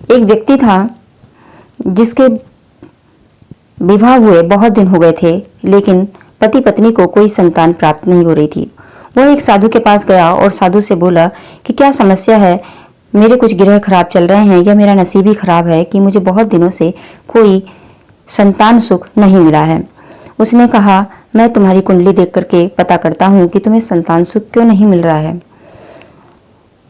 एक व्यक्ति था जिसके विवाह हुए बहुत दिन हो गए थे, लेकिन पति पत्नी को कोई संतान प्राप्त नहीं हो रही थी। वह एक साधु के पास गया और साधु से बोला कि क्या समस्या है, मेरे कुछ ग्रह खराब चल रहे हैं या मेरा नसीब ही खराब है कि मुझे बहुत दिनों से कोई संतान सुख नहीं मिला है। उसने कहा, मैं तुम्हारी कुंडली देख करके पता करता हूँ कि तुम्हें संतान सुख क्यों नहीं मिल रहा है।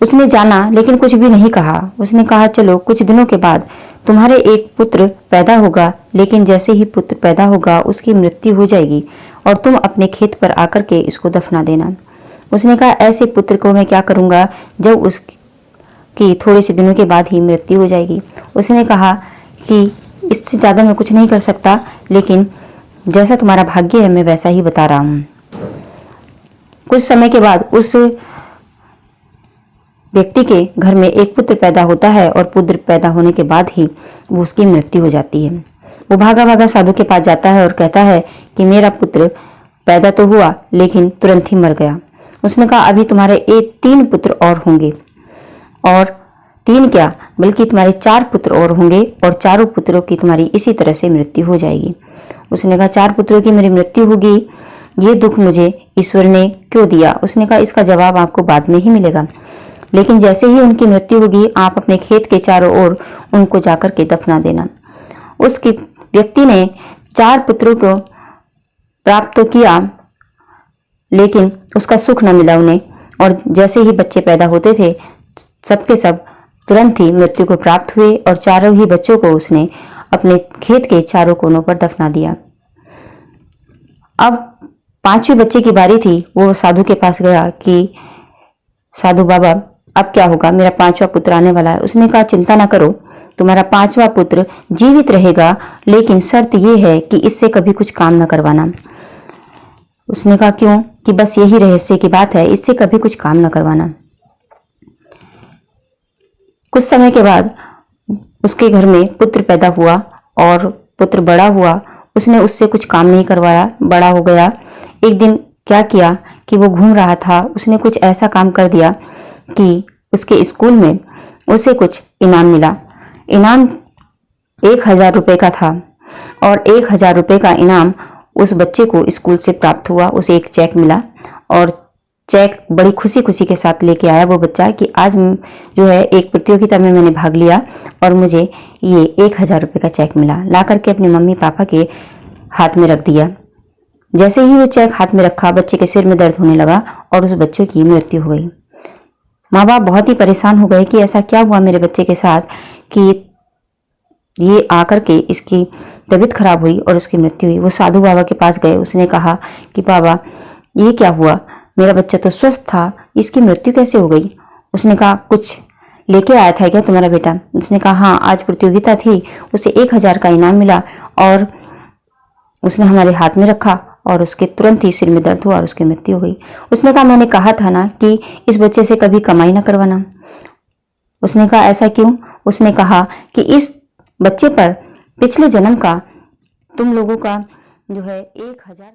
उसने जाना लेकिन कुछ भी नहीं कहा। उसने कहा, चलो कुछ दिनों के बाद तुम्हारे एक पुत्र पैदा होगा, लेकिन जैसे ही पुत्र पैदा होगा उसकी मृत्यु हो जाएगी और तुम अपने खेत पर आकर के इसको दफना देना। उसने कहा, ऐसे पुत्र को मैं क्या करूंगा जब उसकी थोड़े से दिनों के बाद ही मृत्यु हो जाएगी। उसने कहा कि इससे ज़्यादा मैं कुछ नहीं कर सकता, लेकिन जैसा तुम्हारा भाग्य है मैं वैसा ही बता रहा हूँ। कुछ समय के बाद उस व्यक्ति के घर में एक पुत्र पैदा होता है और पुत्र पैदा होने के बाद ही वो उसकी मृत्यु हो जाती है। वो भागा भागा साधु के पास जाता है और कहता है कि मेरा पुत्र पैदा तो हुआ लेकिन तुरंत ही मर गया। उसने कहा, अभी तुम्हारे 3 पुत्र और होंगे, और 3 क्या बल्कि तुम्हारे 4 पुत्र और होंगे और चारों पुत्रों की तुम्हारी इसी तरह से मृत्यु हो जाएगी। उसने कहा, 4 पुत्रों की मेरी मृत्यु होगी, ये दुख मुझे ईश्वर ने क्यों दिया। उसने कहा, इसका जवाब आपको बाद में ही मिलेगा, लेकिन जैसे ही उनकी मृत्यु होगी आप अपने खेत के चारों ओर उनको जाकर के दफना देना। उस व्यक्ति ने 4 पुत्रों को प्राप्त तो किया, लेकिन उसका सुख न मिला उन्हें, और जैसे ही बच्चे पैदा होते थे सबके सब तुरंत ही मृत्यु को प्राप्त हुए और चारों ही बच्चों को उसने अपने खेत के चारों कोनों पर दफना दिया। अब 5वें बच्चे की बारी थी। वो साधु के पास गया कि साधु बाबा, अब क्या होगा, मेरा 5वां पुत्र आने वाला है। उसने कहा, चिंता ना करो, तुम्हारा 5वां पुत्र जीवित रहेगा, लेकिन शर्त यह है कि इससे कभी कुछ काम न करवाना। उसने कहा, क्यों? कि बस यही रहस्य की बात है, इससे कभी कुछ काम न करवाना। कुछ समय के बाद उसके घर में पुत्र पैदा हुआ और पुत्र बड़ा हुआ। उसने उससे कुछ काम नहीं करवाया, बड़ा हो गया। एक दिन क्या किया कि वो घूम रहा था, उसने कुछ ऐसा काम कर दिया कि उसके स्कूल में उसे कुछ इनाम मिला। इनाम 1000 रुपये का था और 1000 रुपये का इनाम उस बच्चे को स्कूल से प्राप्त हुआ। उसे एक चेक मिला और चेक बड़ी खुशी खुशी के साथ लेके आया वो बच्चा कि आज जो है एक प्रतियोगिता में मैंने भाग लिया और मुझे ये 1000 रुपये का चेक मिला। ला करके अपने मम्मी पापा के हाथ में रख दिया। जैसे ही वो चेक हाथ में रखा, बच्चे के सिर में दर्द होने लगा और उस बच्चे की मृत्यु हो गई। माँ बाप बहुत ही परेशान हो गए कि ऐसा क्या हुआ मेरे बच्चे के साथ कि ये आकर के इसकी तबीयत खराब हुई और उसकी मृत्यु हुई। वो साधु बाबा के पास गए। उसने कहा कि बाबा, ये क्या हुआ, मेरा बच्चा तो स्वस्थ था, इसकी मृत्यु कैसे हो गई। उसने कहा, कुछ लेके आया था क्या तुम्हारा बेटा? उसने कहा, हाँ, आज प्रतियोगिता थी, उसे 1000 का इनाम मिला और उसने हमारे हाथ में रखा और उसके तुरंत ही सिर में दर्द हुआ और उसकी मृत्यु हो गई। उसने कहा, मैंने कहा था ना कि इस बच्चे से कभी कमाई ना करवाना। उसने कहा, ऐसा क्यों? उसने कहा कि इस बच्चे पर पिछले जन्म का तुम लोगों का जो है 1000